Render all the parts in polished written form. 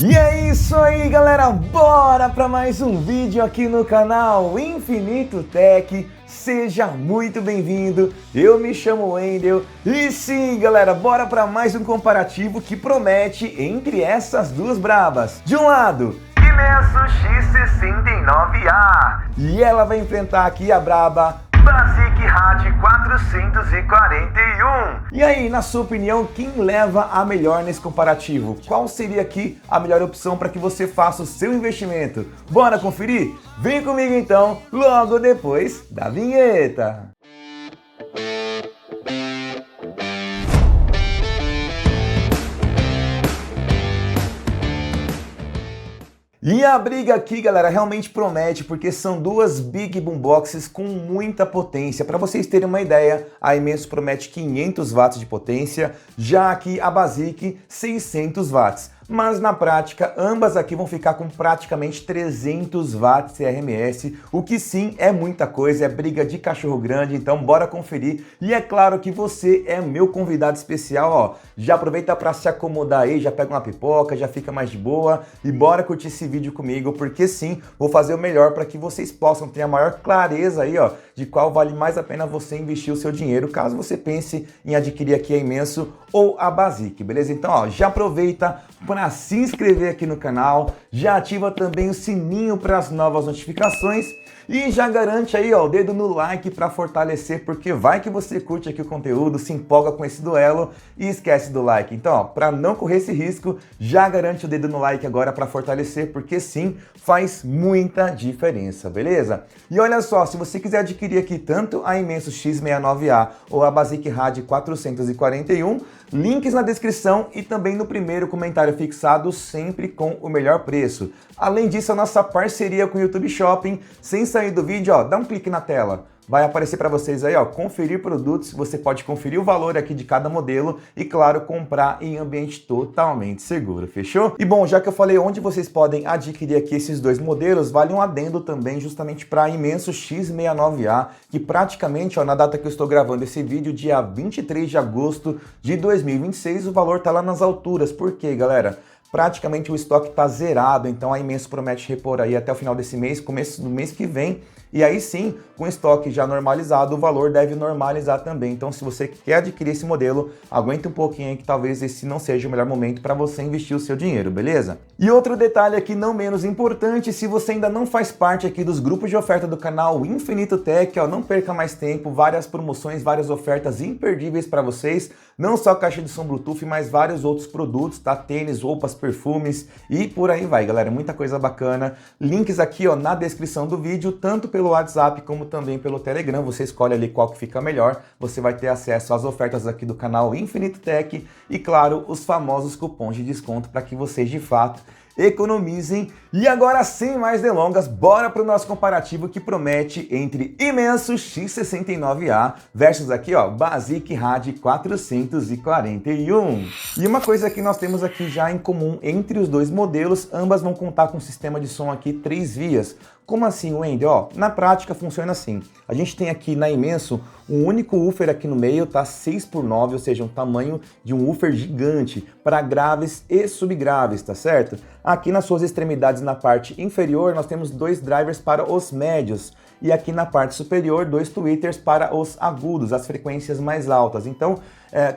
E é isso aí, galera, bora para mais um vídeo aqui no canal Infinito Tech. Seja muito bem-vindo, eu me chamo Wendel e sim, galera, bora para mais um comparativo que promete entre essas duas brabas. De um lado, Imenso X69A e ela vai enfrentar aqui a braba Basic Rad 441. E aí, na sua opinião, quem leva a melhor nesse comparativo? Qual seria aqui a melhor opção para que você faça o seu investimento? Bora conferir? Vem comigo então, logo depois da vinheta. E a briga aqui, galera, realmente promete, porque são duas Big Boom Boxes com muita potência. Para vocês terem uma ideia, a Imenso promete 500 watts de potência, já aqui a Basic 600 watts. Mas na prática, ambas aqui vão ficar com praticamente 300 watts RMS, o que sim é muita coisa, é briga de cachorro grande, então bora conferir. E é claro que você é meu convidado especial, ó. Já aproveita para se acomodar aí, já pega uma pipoca, já fica mais de boa e bora curtir esse vídeo comigo, porque sim, vou fazer o melhor para que vocês possam ter a maior clareza aí, ó, de qual vale mais a pena você investir o seu dinheiro, caso você pense em adquirir aqui a Imenso ou a Basic, beleza? Então, ó, já aproveita para se inscrever aqui no canal, já ativa também o sininho para as novas notificações e já garante aí, ó, o dedo no like para fortalecer, porque vai que você curte aqui o conteúdo, se empolga com esse duelo e esquece do like. Então, ó, para não correr esse risco, já garante o dedo no like agora para fortalecer, porque sim, faz muita diferença, beleza? E olha só, se você quiser adquirir aqui tanto a Imenso X69A ou a Basic Rad 441, links na descrição e também no primeiro comentário fixado, sempre com o melhor preço. Além disso, a nossa parceria com o YouTube Shopping, sem sair do vídeo, ó, dá um clique na tela. Vai aparecer para vocês aí, ó, conferir produtos, você pode conferir o valor aqui de cada modelo e, claro, comprar em ambiente totalmente seguro, fechou? E bom, já que eu falei onde vocês podem adquirir aqui esses dois modelos, vale um adendo também justamente para a Imenso X69A, que praticamente, ó, na data que eu estou gravando esse vídeo, dia 23 de agosto de 2026, o valor tá lá nas alturas. Por quê, galera? Praticamente o estoque está zerado, então a Imenso promete repor aí até o final desse mês, começo do mês que vem, e aí sim, com o estoque já normalizado, o valor deve normalizar também. Então, se você quer adquirir esse modelo, aguenta um pouquinho aí que talvez esse não seja o melhor momento para você investir o seu dinheiro, beleza? E outro detalhe aqui não menos importante, se você ainda não faz parte aqui dos grupos de oferta do canal Infinito Tech, ó, não perca mais tempo, várias promoções, várias ofertas imperdíveis para vocês, não só caixa de som Bluetooth, mas vários outros produtos, tá? Tênis, roupas, perfumes e por aí vai, galera, muita coisa bacana. Links aqui, ó, na descrição do vídeo, tanto pelo WhatsApp como também pelo Telegram, você escolhe ali qual que fica melhor, você vai ter acesso às ofertas aqui do canal Infinito Tech e, claro, os famosos cupons de desconto para que vocês, de fato, economizem. E agora, sem mais delongas, bora para o nosso comparativo que promete entre Imenso X69A versus aqui, ó, Basic Rad 441. E uma coisa que nós temos aqui já em comum entre os dois modelos, ambas vão contar com um sistema de som aqui 3 vias. Como assim, Wendel? Ó, na prática funciona assim. A gente tem aqui na Imenso um único woofer aqui no meio, tá? 6x9, ou seja, um tamanho de um woofer gigante para graves e subgraves, tá certo? Aqui nas suas extremidades, na parte inferior, nós temos 2 drivers para os médios. E aqui na parte superior, 2 tweeters para os agudos, as frequências mais altas. Então,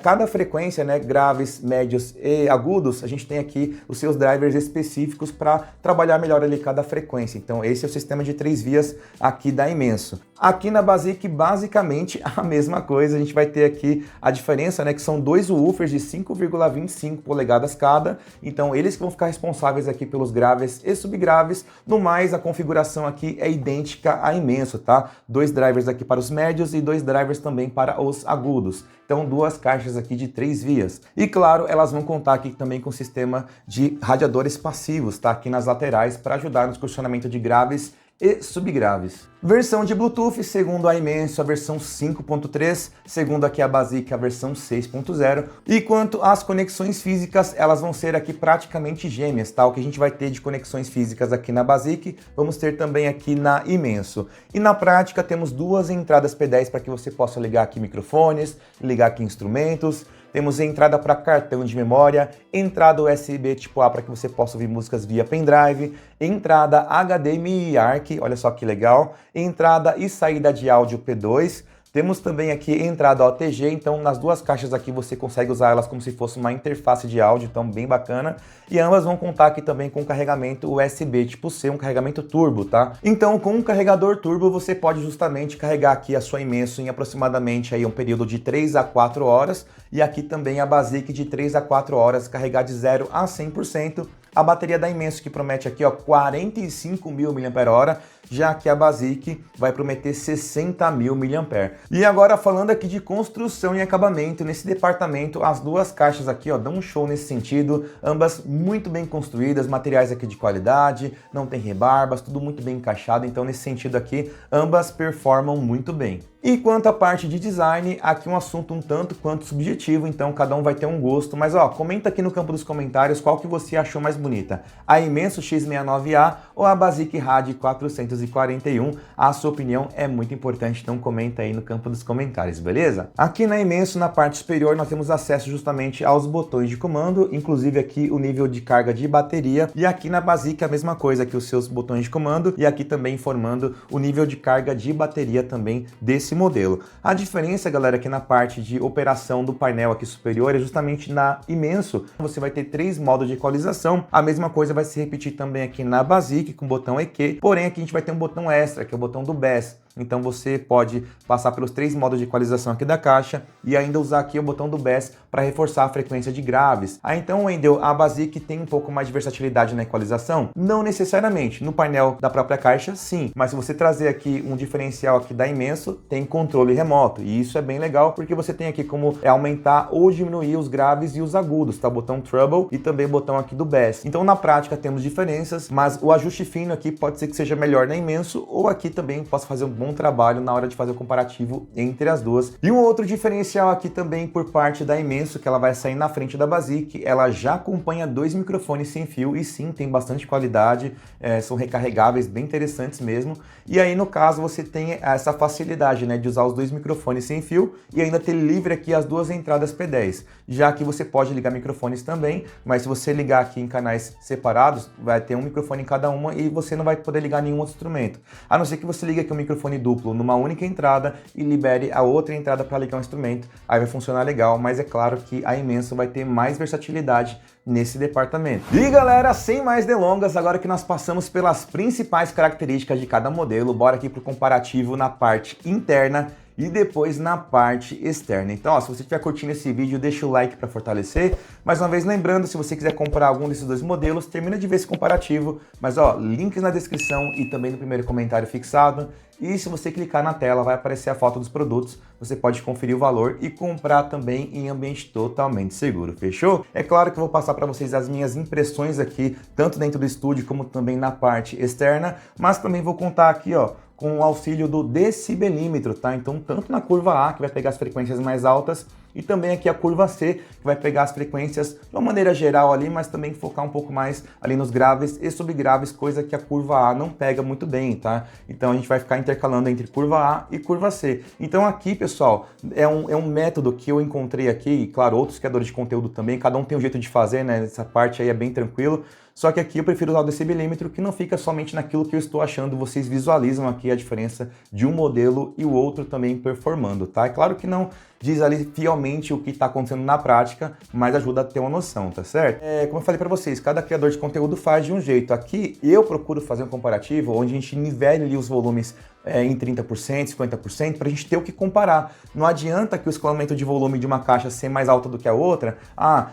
cada frequência, né, graves, médios e agudos, a gente tem aqui os seus drivers específicos para trabalhar melhor ali cada frequência. Então, esse é o sistema de 3 vias aqui da Imenso. Aqui na Basic, basicamente a mesma coisa. A gente vai ter aqui a diferença, né, que são 2 woofers de 5,25 polegadas cada. Então, eles que vão ficar responsáveis aqui pelos graves e subgraves. No mais, a configuração aqui é idêntica à Imenso, tá? 2 drivers aqui para os médios e 2 drivers também para os agudos. Então, 2 caixas aqui de 3 vias. E claro, elas vão contar aqui também com o sistema de radiadores passivos, tá? Aqui nas laterais para ajudar no excursionamento de graves e subgraves. Versão de Bluetooth, segundo a Imenso, a versão 5.3, segundo aqui a Basic, a versão 6.0. E quanto às conexões físicas, elas vão ser aqui praticamente gêmeas, tá? O que a gente vai ter de conexões físicas aqui na Basic, vamos ter também aqui na Imenso. E na prática temos 2 entradas P10 para que você possa ligar aqui microfones, ligar aqui instrumentos, temos entrada para cartão de memória, entrada USB tipo A para que você possa ouvir músicas via pendrive, entrada HDMI ARC, olha só que legal, entrada e saída de áudio P2. Temos também aqui entrada OTG, então nas duas caixas aqui você consegue usar elas como se fosse uma interface de áudio, então bem bacana. E ambas vão contar aqui também com carregamento USB tipo C, um carregamento turbo, tá? Então com um carregador turbo você pode justamente carregar aqui a sua Imenso em aproximadamente aí um período de 3 a 4 horas. E aqui também a Basic de 3 a 4 horas, carregar de 0 a 100%. A bateria da Imenso que promete aqui, ó, 45.000 mAh, já que a Basic vai prometer 60.000 mAh. E agora falando aqui de construção e acabamento, nesse departamento as duas caixas aqui, ó, dão um show nesse sentido, ambas muito bem construídas, materiais aqui de qualidade, não tem rebarbas, tudo muito bem encaixado, então nesse sentido aqui, ambas performam muito bem. E quanto à parte de design, aqui um assunto um tanto quanto subjetivo, então cada um vai ter um gosto, mas ó, comenta aqui no campo dos comentários qual que você achou mais bonita, a Imenso X69A ou a Basic Rad 441, a sua opinião é muito importante, então comenta aí no campo dos comentários, beleza? Aqui na Imenso, na parte superior, nós temos acesso justamente aos botões de comando, inclusive aqui o nível de carga de bateria, e aqui na Basic a mesma coisa, aqui os seus botões de comando, e aqui também informando o nível de carga de bateria também desse modelo. A diferença, galera, aqui na parte de operação do painel aqui superior é justamente na Imenso. Você vai ter 3 modos de equalização. A mesma coisa vai se repetir também aqui na Basic com o botão EQ. Porém, aqui a gente vai ter um botão extra, que é o botão do Bass. Então você pode passar pelos 3 modos de equalização aqui da caixa e ainda usar aqui o botão do Bass para reforçar a frequência de graves. Então, Wendel, a Basic tem um pouco mais de versatilidade na equalização? Não necessariamente. No painel da própria caixa, sim. Mas se você trazer aqui um diferencial aqui da Imenso, tem controle remoto. E isso é bem legal porque você tem aqui como aumentar ou diminuir os graves e os agudos, tá? O botão Treble e também o botão aqui do Bass. Então, na prática, temos diferenças, mas o ajuste fino aqui pode ser que seja melhor na Imenso ou aqui também possa fazer um bom trabalho na hora de fazer o comparativo entre as duas. E um outro diferencial aqui também por parte da Imenso, que ela vai sair na frente da Basic, ela já acompanha 2 microfones sem fio e sim, tem bastante qualidade, são recarregáveis, bem interessantes mesmo. E aí no caso você tem essa facilidade, né, de usar os 2 microfones sem fio e ainda ter livre aqui as 2 entradas P10, já que você pode ligar microfones também, mas se você ligar aqui em canais separados, vai ter um microfone em cada uma e você não vai poder ligar nenhum outro instrumento, a não ser que você ligue aqui o microfone duplo numa única entrada e libere a outra entrada para ligar um instrumento, aí vai funcionar legal, mas é claro que a Imenso vai ter mais versatilidade nesse departamento. E galera, sem mais delongas, agora que nós passamos pelas principais características de cada modelo, bora aqui para o comparativo na parte interna e depois na parte externa. Então, ó, se você estiver curtindo esse vídeo, deixa o like para fortalecer. Mais uma vez, lembrando, se você quiser comprar algum desses 2 modelos, termina de ver esse comparativo. Mas, ó, links na descrição e também no primeiro comentário fixado. E se você clicar na tela, vai aparecer a foto dos produtos. Você pode conferir o valor e comprar também em ambiente totalmente seguro, fechou? É claro que eu vou passar para vocês as minhas impressões aqui, tanto dentro do estúdio como também na parte externa, mas também vou contar aqui, ó, com o auxílio do decibelímetro, tá? Então, tanto na curva A, que vai pegar as frequências mais altas, e também aqui a curva C, que vai pegar as frequências de uma maneira geral ali, mas também focar um pouco mais ali nos graves e subgraves, coisa que a curva A não pega muito bem, tá? Então a gente vai ficar intercalando entre curva A e curva C. Então aqui, pessoal, é um método que eu encontrei aqui, e claro, outros criadores de conteúdo também, cada um tem um jeito de fazer, né? Essa parte aí é bem tranquilo. Só que aqui eu prefiro usar o decibelímetro, que não fica somente naquilo que eu estou achando, vocês visualizam aqui a diferença de um modelo e o outro também performando, tá? É claro que não diz ali fielmente o que está acontecendo na prática, mas ajuda a ter uma noção, tá certo? Como eu falei para vocês, cada criador de conteúdo faz de um jeito. Aqui eu procuro fazer um comparativo onde a gente nivele ali os volumes em 30%, 50%, para a gente ter o que comparar. Não adianta que o escalonamento de volume de uma caixa ser mais alta do que a outra,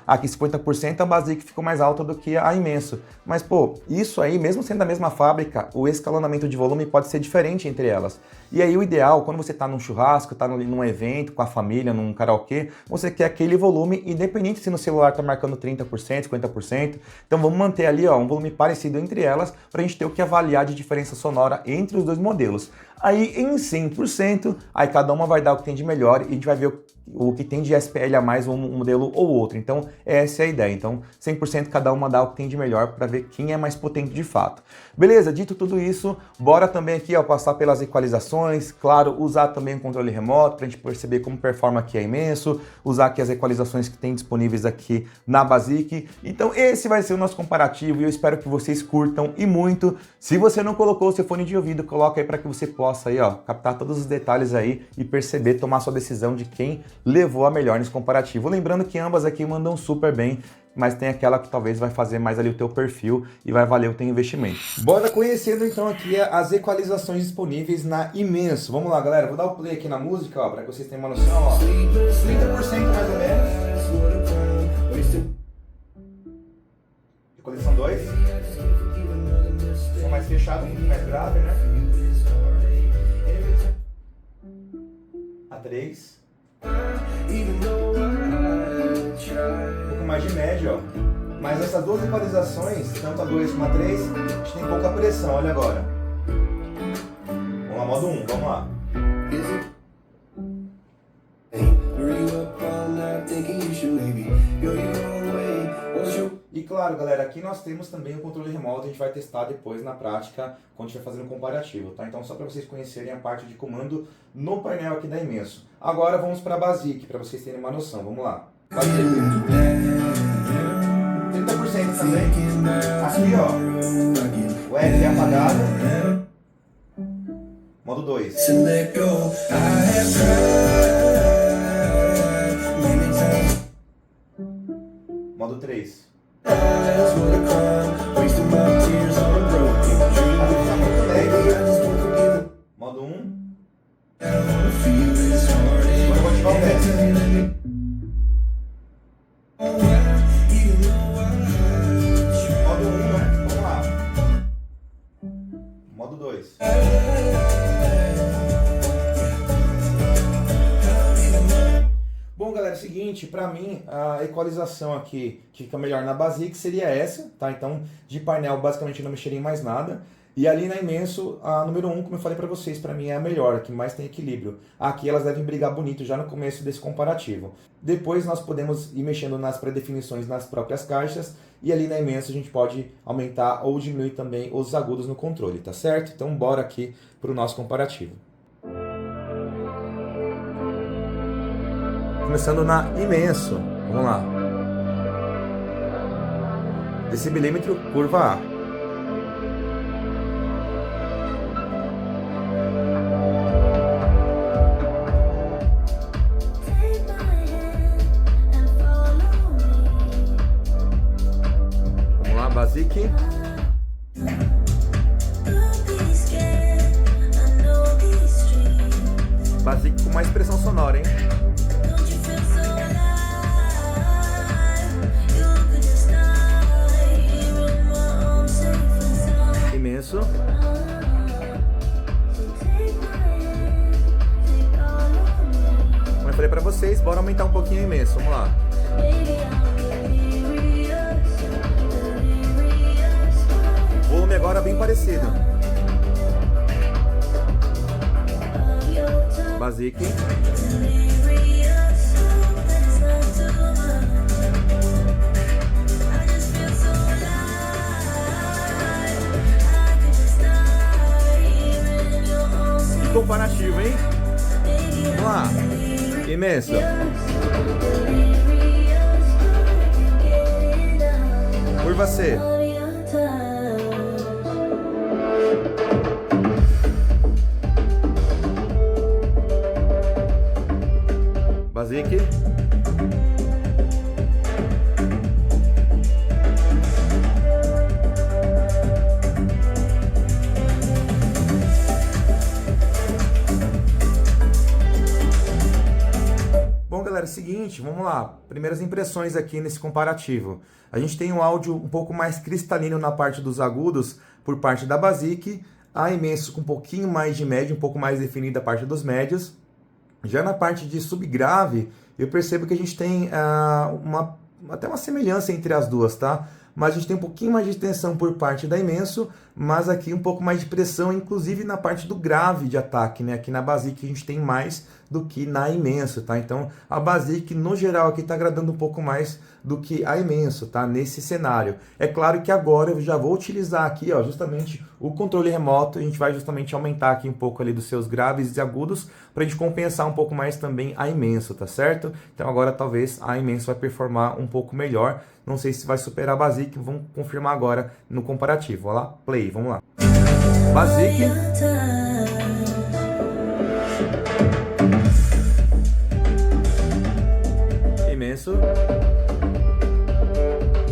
aqui 50% a Basic ficou mais alta do que a Imenso. Mas, pô, isso aí, mesmo sendo da mesma fábrica, o escalonamento de volume pode ser diferente entre elas. E aí o ideal, quando você está num churrasco, está num evento com a família, num karaokê, você quer aquele volume, independente se no celular está marcando 30%, 50%. Então vamos manter ali, ó, um volume parecido entre elas, para a gente ter o que avaliar de diferença sonora entre os 2 modelos. Aí em 100%, aí cada uma vai dar o que tem de melhor e a gente vai ver o que tem de SPL a mais um modelo ou outro. Então, essa é a ideia. Então, 100% cada uma dá o que tem de melhor para ver quem é mais potente de fato. Beleza? Dito tudo isso, bora também aqui ó, passar pelas equalizações, claro, usar também o controle remoto para a gente perceber como performa aqui a Imenso, usar aqui as equalizações que tem disponíveis aqui na Basic. Então, esse vai ser o nosso comparativo e eu espero que vocês curtam e muito. Se você não colocou o seu fone de ouvido, coloca aí para que você possa aí, ó, captar todos os detalhes aí e perceber, tomar sua decisão de quem levou a melhor nesse comparativo. Lembrando que ambas aqui mandam super bem, mas tem aquela que talvez vai fazer mais ali o teu perfil e vai valer o teu investimento. Bora conhecendo então aqui as equalizações disponíveis na Imenso. Vamos lá, galera, vou dar o play aqui na música, ó, para que vocês tenham uma noção, ó. 30% mais ou menos. Equalização 2. Som mais fechado, muito mais grave, né? A 3. Um pouco mais de média, ó. Mas essas duas equalizações, tanto a 2 como a 3, a gente tem pouca pressão, olha agora. Vamos lá, modo 1, vamos lá. E claro, galera, aqui nós temos também o controle remoto, a gente vai testar depois na prática, quando estiver fazendo um comparativo, tá? Então só para vocês conhecerem a parte de comando no painel aqui da Imenso. Agora vamos para a Basic, para vocês terem uma noção, vamos lá. Basic. 30% também. Aqui, ó, o F é apagado. Modo 2. Modo 3. Modo 1. Agora eu vou ativar o teste. Modo 1, né? Vamos lá. Modo 2. Bom, galera, é o seguinte, para mim a equalização aqui que fica melhor na Basic seria essa, tá? Então, de painel basicamente não mexeria em mais nada. E ali na Imenso, a número 1, como eu falei para vocês, para mim é a melhor, a que mais tem equilíbrio. Aqui elas devem brigar bonito já no começo desse comparativo. Depois nós podemos ir mexendo nas pré-definições nas próprias caixas e ali na Imenso a gente pode aumentar ou diminuir também os agudos no controle, tá certo? Então bora aqui para o nosso comparativo. Começando na Imenso, vamos lá. Decibelímetro, curva A. Vamos lá, Basic. Basic com mais pressão sonora, hein? Imenso. Como eu falei pra vocês, bora aumentar um pouquinho o Imenso, vamos lá. O volume agora bem parecido. Basic. Comparativo, hein? Vamos lá. Imenso. Curva C. Basic. Galera, seguinte, vamos lá, primeiras impressões aqui nesse comparativo. A gente tem um áudio um pouco mais cristalino na parte dos agudos por parte da Basic, a Imenso com um pouquinho mais de médio, um pouco mais definida a parte dos médios. Já na parte de subgrave, eu percebo que a gente tem até uma semelhança entre as duas, tá? Mas a gente tem um pouquinho mais de extensão por parte da Imenso, mas aqui um pouco mais de pressão, inclusive na parte do grave de ataque, né? Aqui na Basic a gente tem mais do que na Imenso, tá? Então a Basic no geral aqui tá agradando um pouco mais do que a Imenso, tá? Nesse cenário. É claro que agora eu já vou utilizar aqui, ó, justamente o controle remoto, a gente vai justamente aumentar aqui um pouco ali dos seus graves e agudos para a gente compensar um pouco mais também a Imenso, tá certo? Então agora talvez a Imenso vai performar um pouco melhor, não sei se vai superar a Basic, vamos confirmar agora no comparativo. Olha lá, play, vamos lá. Basic. Imenso.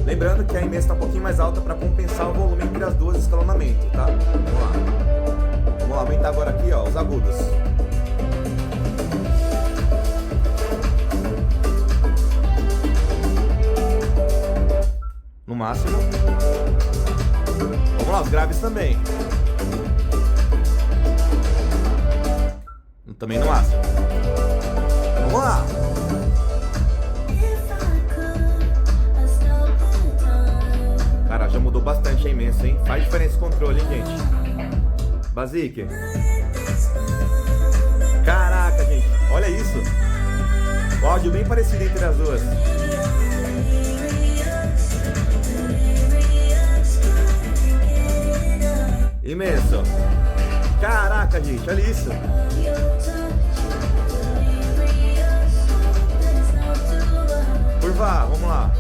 Lembrando que a Imenso está um pouquinho mais alta para compensar o volume entre as duas escalonamentos, tá? Vamos lá. Vamos lá, aumentar agora aqui, ó, os agudos. No máximo. Vamos lá, os graves também. Também no máximo. Vamos lá. Cara, já mudou bastante a Imenso, hein? Faz diferença o controle, hein, gente? Basic. Caraca, gente. Olha isso. O áudio bem parecido entre as duas. Imenso. Caraca, gente. Olha isso. Curva, vamos lá.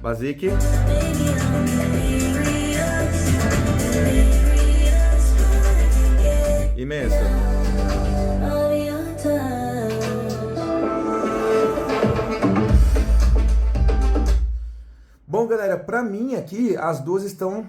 Basic. Imenso. Bom, galera, pra mim aqui, as duas estão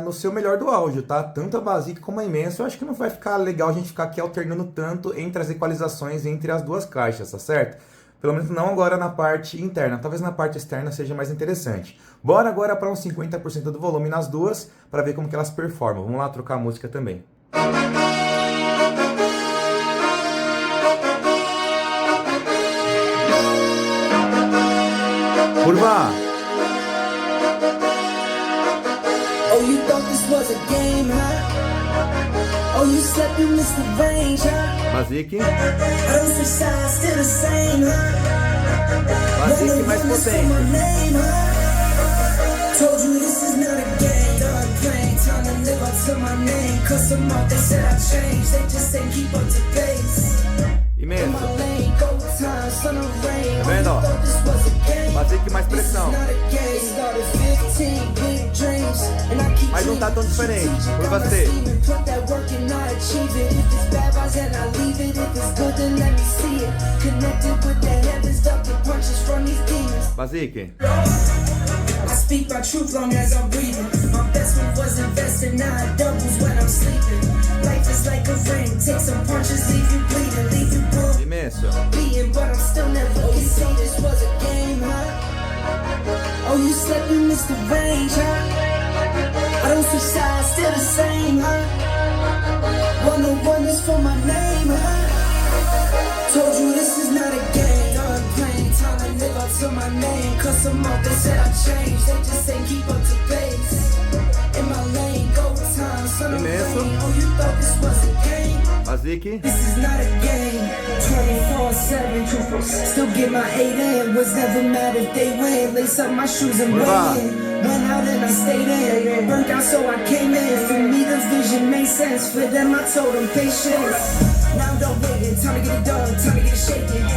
no seu melhor do áudio, tá? Tanto a Basic como a Imenso. Eu acho que não vai ficar legal a gente ficar aqui alternando tanto entre as equalizações entre as duas caixas, tá certo? Pelo menos não agora na parte interna, talvez na parte externa seja mais interessante. Bora agora para uns 50% do volume nas duas, para ver como que elas performam. Vamos lá trocar a música também. Curva! Oh, you thought this was a game, huh? Oh, you slept and missed the range, huh? Basic. Basic mais potente. Told you this is not a game. Done playing, time to live up to my name. Cause some more they said I changed. They just say keep up to pace. Imenso. Tá vendo, ó? Basic mais pressão. Mas não tá tão diferente por você. Basic. I speak my truth long as I'm breathing. My best one was investing, now it doubles when I'm sleeping. Life is like a ring, take some punches, leave you bleeding, leave you broke. Imenso. Beating, but I'm still never can say this was a game, huh? Oh, you slept, you missed the range, huh? I don't switch sides, still the same, huh? 101 is for my name, huh? Told you this is not a game. Done playing, time to live up to my name. Cause some more they said I changed, they just say keep up to pace. In my lane, go time, son of rain. Oh, you thought this was a game? Basic. This is not a game. 24/7, still get my 8 in. Was never mad if they win. Lace up my shoes and weigh in. Went out and I stayed in. Burnt out so I came in. For me the vision made sense. For them I told them patience. Now I'm done waiting. Time to get it done. Time to get it shaking.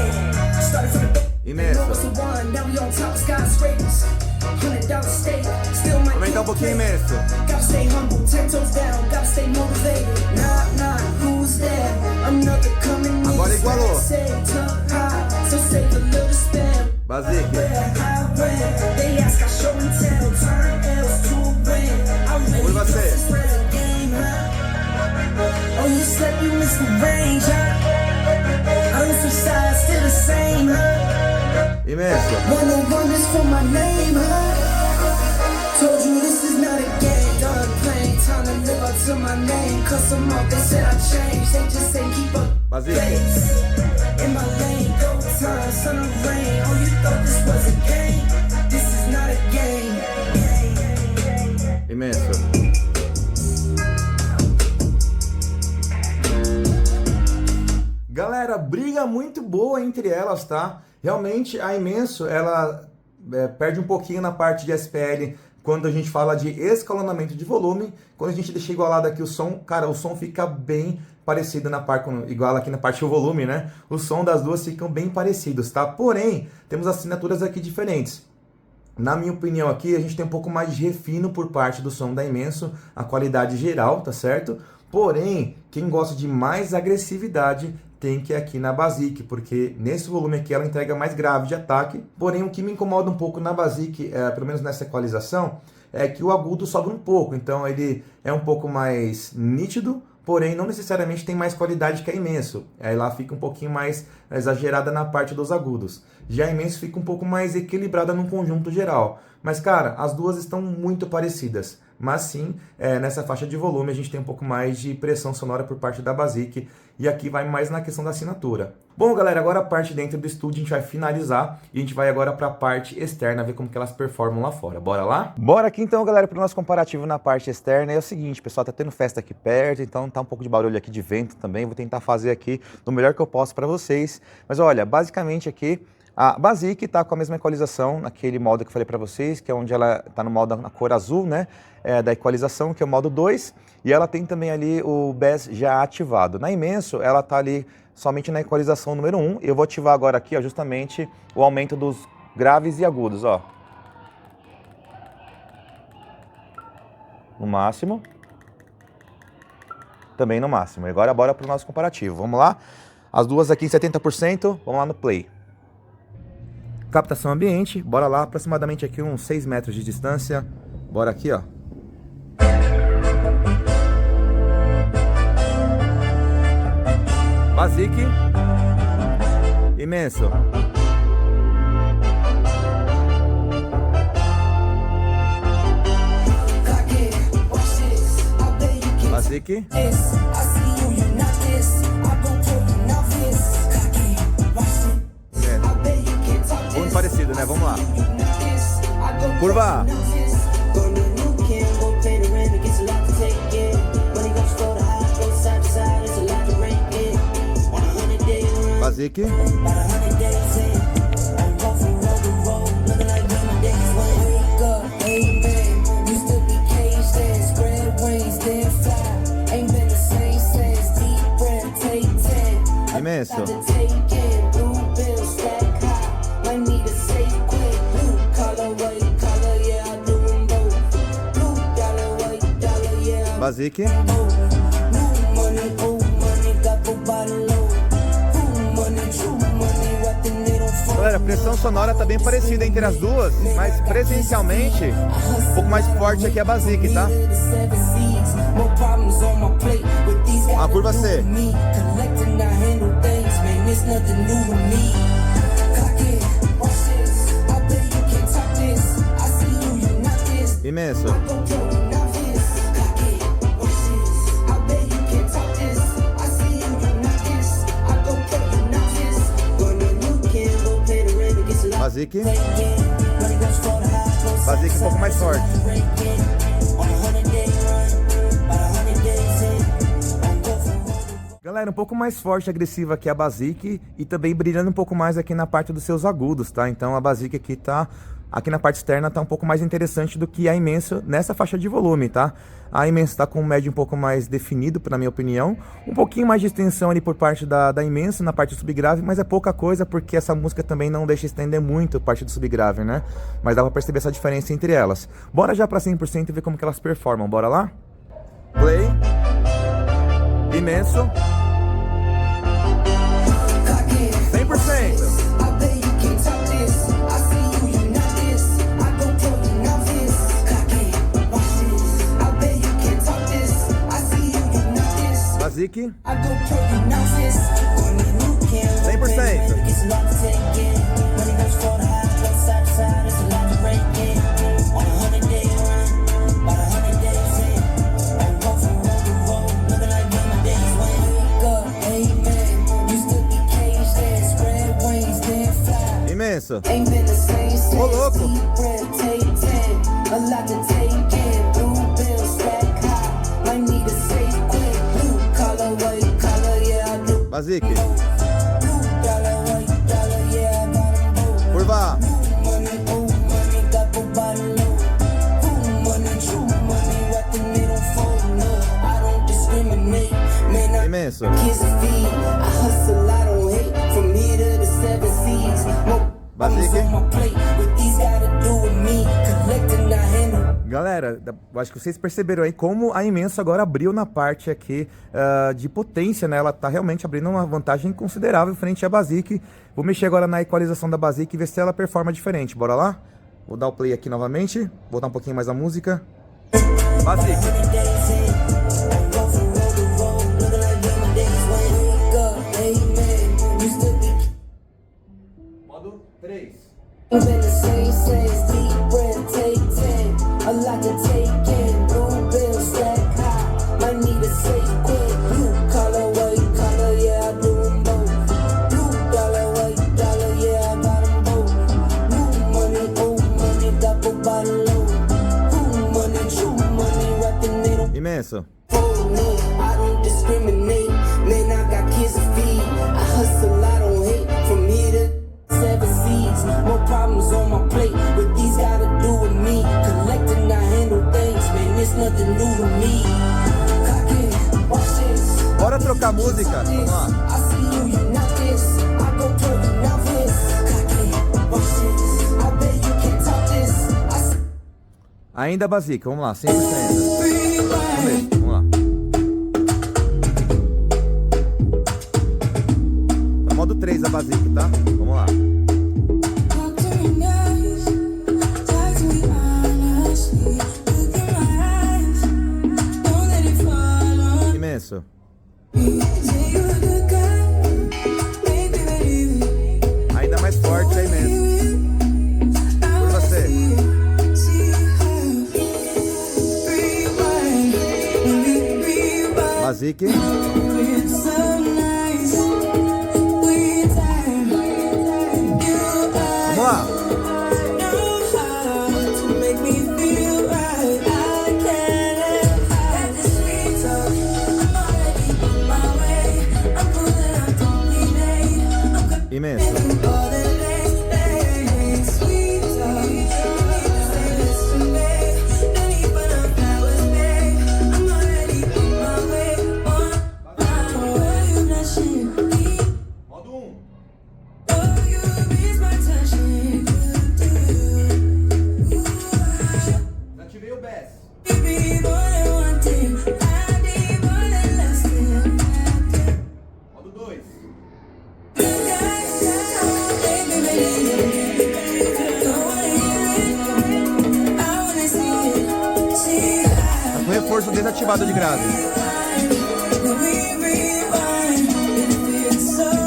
Started from the Imenso. Aumentar um pouquinho, Imenso. Agora igualou. Basic. Por você. Oh, you slept, you missed the range, huh? I don't switch sides, still the same, huh? Imenso. 101 is for my name, huh? Told you this is not a game. Done playing, time to live up to my name. Cause some more they said I changed, they just say keep up. Basic. In my lane, go time. muito boa entre elas, tá? Realmente a Imenso, ela perde um pouquinho na parte de SPL quando a gente fala de escalonamento de volume. Quando a gente deixa igualado aqui o som, cara, o som fica bem parecido na parte, igual aqui na parte do volume, né? O som das duas ficam bem parecidos, tá? Porém, temos assinaturas aqui diferentes. Na minha opinião aqui, a gente tem um pouco mais de refino por parte do som da Imenso, a qualidade geral, tá certo? Porém, quem gosta de mais agressividade tem que ir aqui na Basic, porque nesse volume aqui ela entrega mais grave de ataque. Porém, o que me incomoda um pouco na Basic, pelo menos nessa equalização, é que o agudo sobra um pouco. Então ele é um pouco mais nítido, porém não necessariamente tem mais qualidade que a Imenso. Aí lá fica um pouquinho mais exagerada na parte dos agudos. Já a Imenso fica um pouco mais equilibrada no conjunto geral. Mas cara, as duas estão muito parecidas. Mas sim, nessa faixa de volume a gente tem um pouco mais de pressão sonora por parte da Basic. E aqui vai mais na questão da assinatura. Bom, galera, agora a parte dentro do estúdio a gente vai finalizar. E a gente vai agora para a parte externa, ver como que elas performam lá fora. Bora lá? Bora aqui então, galera, para o nosso comparativo na parte externa. É o seguinte, pessoal, tá tendo festa aqui perto, então tá um pouco de barulho aqui de vento também. Vou tentar fazer aqui do melhor que eu posso para vocês. Mas olha, basicamente aqui a Basic está com a mesma equalização naquele modo que eu falei para vocês, que é onde ela está no modo na cor azul, né, da equalização, que é o modo 2, e ela tem também ali o Bass já ativado. Na Imenso, ela está ali somente na equalização número 1, eu vou ativar agora aqui, ó, justamente o aumento dos graves e agudos, ó. No máximo. Também no máximo. E agora bora para o nosso comparativo. Vamos lá? As duas aqui em 70%, vamos lá no play. Captação ambiente, bora lá, aproximadamente aqui uns 6 metros de distância. Bora aqui, ó. Basic. Imenso. Basic. Muito parecido, né? Vamos lá. Curva. Basic. Imenso. Basic. Galera, a pressão sonora tá bem parecida entre as duas, mas presencialmente um pouco mais forte aqui a Basic, tá? A curva C. Imenso. Basic. Basic um pouco mais forte. Galera, um pouco mais forte, agressiva aqui a Basic e também brilhando um pouco mais aqui na parte dos seus agudos, tá? Então a Basic aqui tá, aqui na parte externa tá um pouco mais interessante do que a Imenso nessa faixa de volume, tá? A Imenso tá com um médio um pouco mais definido, na minha opinião. Um pouquinho mais de extensão ali por parte da Imenso, na parte do subgrave, mas é pouca coisa porque essa música também não deixa estender muito a parte do subgrave, né? Mas dá pra perceber essa diferença entre elas. Bora já pra 100% e ver como que elas performam, bora lá? Play. Imenso. 100%. Basic. 100%. Imenso. Ô, louco. Basic. galera, eu acho que vocês perceberam aí como a Imenso agora abriu na parte aqui de potência, né? Ela tá realmente abrindo uma vantagem considerável frente à Basic. Vou mexer agora na equalização da Basic e ver se ela performa diferente. Bora lá? Vou dar o play aqui novamente, botar um pouquinho mais a música. Basic. Modo 3. Imenso. Bora trocar música? Vamos lá. Ainda Basic, vamos lá, 100%. Vamos lá. Tá modo 3 a Basic, tá? Vamos lá. Imenso. Ainda mais forte aí mesmo. Por você. Basic. Vamos lá. Imenso. Modo 1. Desativei o bass. Modo 2. Tá com reforço desativado de grave.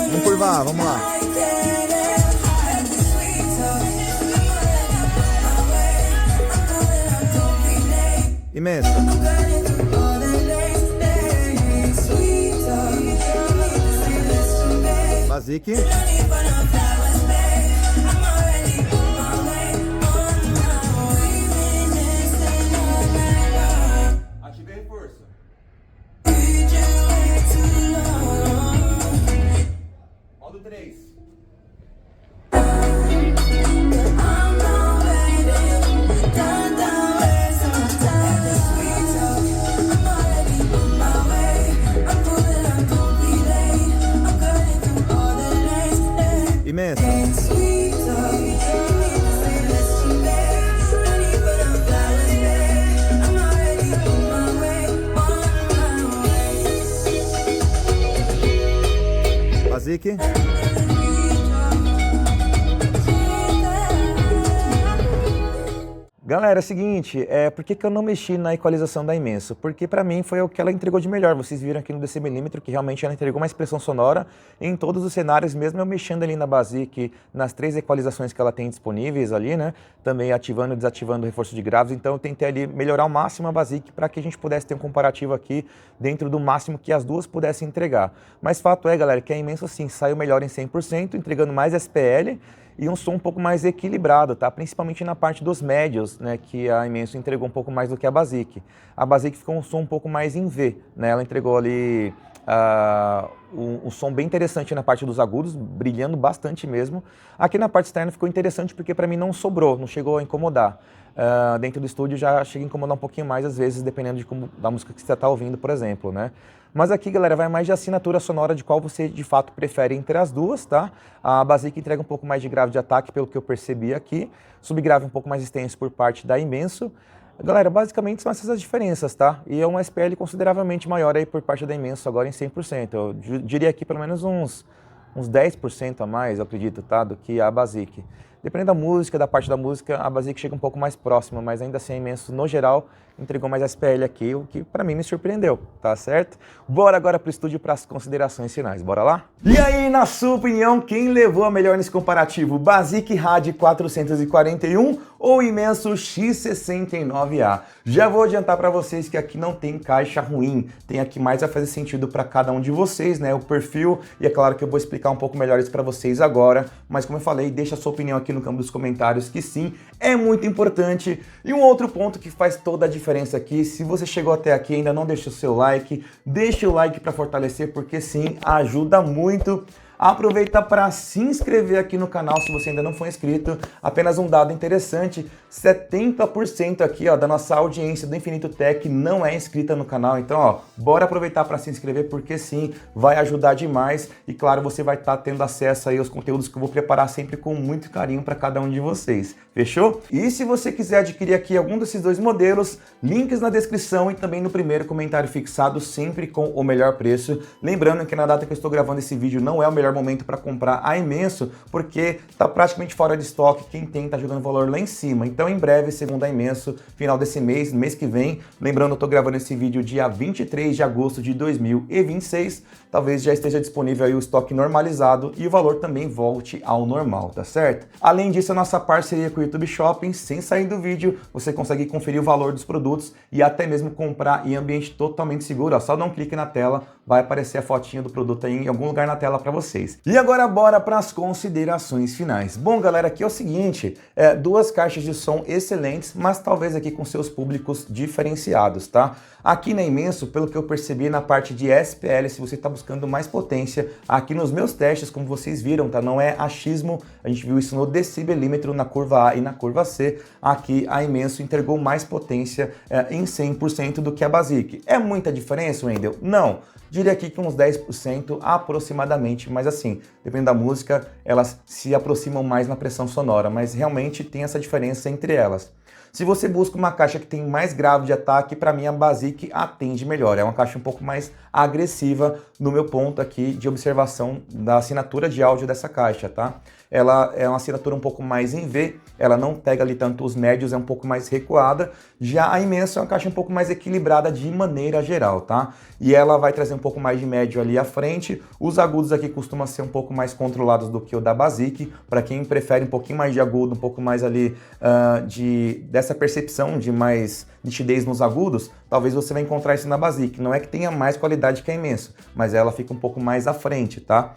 Vamos curvar, vamos lá. Imenso. Basic. Ativei reforço. Modo 3. Imenso. Basic. Galera, é o seguinte, por que eu não mexi na equalização da Imenso? Porque pra mim foi o que ela entregou de melhor. Vocês viram aqui no decibelímetro que realmente ela entregou uma expressão sonora em todos os cenários, mesmo eu mexendo ali na Basic, nas 3 equalizações que ela tem disponíveis ali, né? Também ativando e desativando o reforço de graves. Então eu tentei ali melhorar ao máximo a Basic para que a gente pudesse ter um comparativo aqui dentro do máximo que as duas pudessem entregar. Mas fato é, galera, que a Imenso sim saiu melhor em 100%, entregando mais SPL, e um som um pouco mais equilibrado, tá? Principalmente na parte dos médios, né? Que a Imenso entregou um pouco mais do que a Basic. A Basic ficou um som um pouco mais em V, né? Ela entregou ali um som bem interessante na parte dos agudos, brilhando bastante mesmo. Aqui na parte externa ficou interessante porque para mim não sobrou, não chegou a incomodar. Dentro do estúdio já chega a incomodar um pouquinho mais às vezes, dependendo da música que você está ouvindo, por exemplo, né? Mas aqui, galera, vai mais de assinatura sonora de qual você de fato prefere entre as duas, tá? A Basic entrega um pouco mais de grave de ataque, pelo que eu percebi aqui. Subgrave um pouco mais extenso por parte da Imenso. Galera, basicamente são essas as diferenças, tá? E é um SPL consideravelmente maior aí por parte da Imenso agora em 100%. Eu diria aqui pelo menos uns 10% a mais, eu acredito, tá? Do que a Basic. Dependendo da música, da parte da música, a Basic chega um pouco mais próxima, mas ainda assim a Imenso, no geral, entregou mais SPL aqui, o que pra mim me surpreendeu, tá certo? Bora agora pro estúdio para as considerações finais, bora lá? E aí, na sua opinião, quem levou a melhor nesse comparativo? Basic RAD 441 ou Imenso X69A? Já vou adiantar para vocês que aqui não tem caixa ruim, tem aqui mais a fazer sentido para cada um de vocês, né? O perfil, e é claro que eu vou explicar um pouco melhor isso para vocês agora, mas como eu falei, deixa a sua opinião aqui no campo dos comentários, que sim, é muito importante. E um outro ponto que faz toda a diferença aqui, se você chegou até aqui e ainda não deixou o seu like, deixa o like para fortalecer, porque sim, ajuda muito. Aproveita para se inscrever aqui no canal se você ainda não for inscrito. Apenas um dado interessante, 70% aqui ó, da nossa audiência do Infinito Tech não é inscrita no canal. Então, ó, bora aproveitar para se inscrever porque sim, vai ajudar demais. E claro, você vai estar tendo acesso aí aos conteúdos que eu vou preparar sempre com muito carinho para cada um de vocês. Fechou? E se você quiser adquirir aqui algum desses dois modelos, links na descrição e também no primeiro comentário fixado, sempre com o melhor preço. Lembrando que na data que eu estou gravando esse vídeo não é o melhor momento para comprar a Imenso, porque está praticamente fora de estoque, quem tem está jogando valor lá em cima. Então em breve, segundo a Imenso, final desse mês, mês que vem, lembrando eu estou gravando esse vídeo dia 23 de agosto de 2026, talvez já esteja disponível aí o estoque normalizado e o valor também volte ao normal, tá certo? Além disso, a nossa parceria com o YouTube Shopping, sem sair do vídeo, você consegue conferir o valor dos produtos e até mesmo comprar em ambiente totalmente seguro. Ó, só dá um clique na tela, vai aparecer a fotinha do produto aí em algum lugar na tela para vocês. E agora bora para as considerações finais. Bom, galera, aqui é o seguinte, duas caixas de som excelentes, mas talvez aqui com seus públicos diferenciados, tá? Aqui na Imenso, pelo que eu percebi na parte de SPL, se você está buscando mais potência, aqui nos meus testes, como vocês viram, tá? Não é achismo, a gente viu isso no decibelímetro na curva A e na curva C. Aqui a Imenso entregou mais potência em 100% do que a Basic. É muita diferença, Wendel? Não. Diria aqui que uns 10% aproximadamente, mas assim, dependendo da música, elas se aproximam mais na pressão sonora, mas realmente tem essa diferença entre elas. Se você busca uma caixa que tem mais grave de ataque, para mim a Basic atende melhor. É uma caixa um pouco mais agressiva no meu ponto aqui de observação da assinatura de áudio dessa caixa, tá? Ela é uma assinatura um pouco mais em V, ela não pega ali tanto os médios, é um pouco mais recuada. Já a Imenso é uma caixa um pouco mais equilibrada de maneira geral, tá? E ela vai trazer um pouco mais de médio ali à frente. Os agudos aqui costumam ser um pouco mais controlados do que o da Basic. Para quem prefere um pouquinho mais de agudo, um pouco mais ali dessa percepção de mais nitidez nos agudos, talvez você vai encontrar isso na Basic. Não é que tenha mais qualidade que a Imenso, mas ela fica um pouco mais à frente, tá?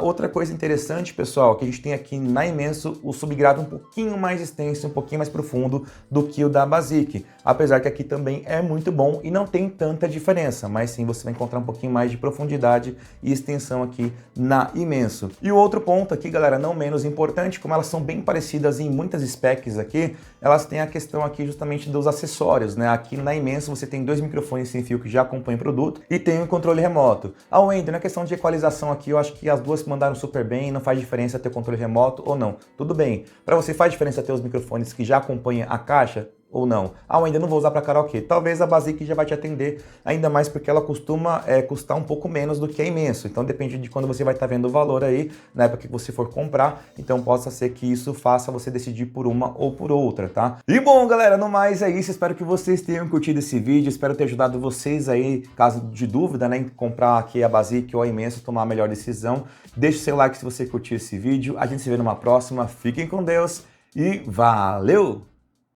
Outra coisa interessante, pessoal, que a gente tem aqui na Imenso o subgrave um pouquinho mais extenso, um pouquinho mais profundo do que o da Basic. Apesar que aqui também é muito bom e não tem tanta diferença, mas sim você vai encontrar um pouquinho mais de profundidade e extensão aqui na Imenso. E o outro ponto aqui, galera, não menos importante, como elas são bem parecidas em muitas specs aqui, elas têm a questão aqui justamente dos acessórios, né? Aqui na Imenso você tem dois microfones sem fio que já acompanham o produto e tem um controle remoto. A Wendel, na questão de equalização aqui, eu acho que as duas mandaram super bem, não faz diferença ter o controle remoto ou não. Tudo bem. Para você faz diferença ter os microfones que já acompanham a caixa? Ou não? Ainda não vou usar para karaokê. Talvez a Basic já vai te atender, ainda mais porque ela costuma custar um pouco menos do que a Imenso. Então depende de quando você vai estar vendo o valor aí, na época que você for comprar. Então possa ser que isso faça você decidir por uma ou por outra, tá? E bom, galera, no mais é isso. Espero que vocês tenham curtido esse vídeo. Espero ter ajudado vocês aí, caso de dúvida, né, em comprar aqui a Basic ou a Imenso, tomar a melhor decisão. Deixe seu like se você curtiu esse vídeo. A gente se vê numa próxima. Fiquem com Deus e valeu!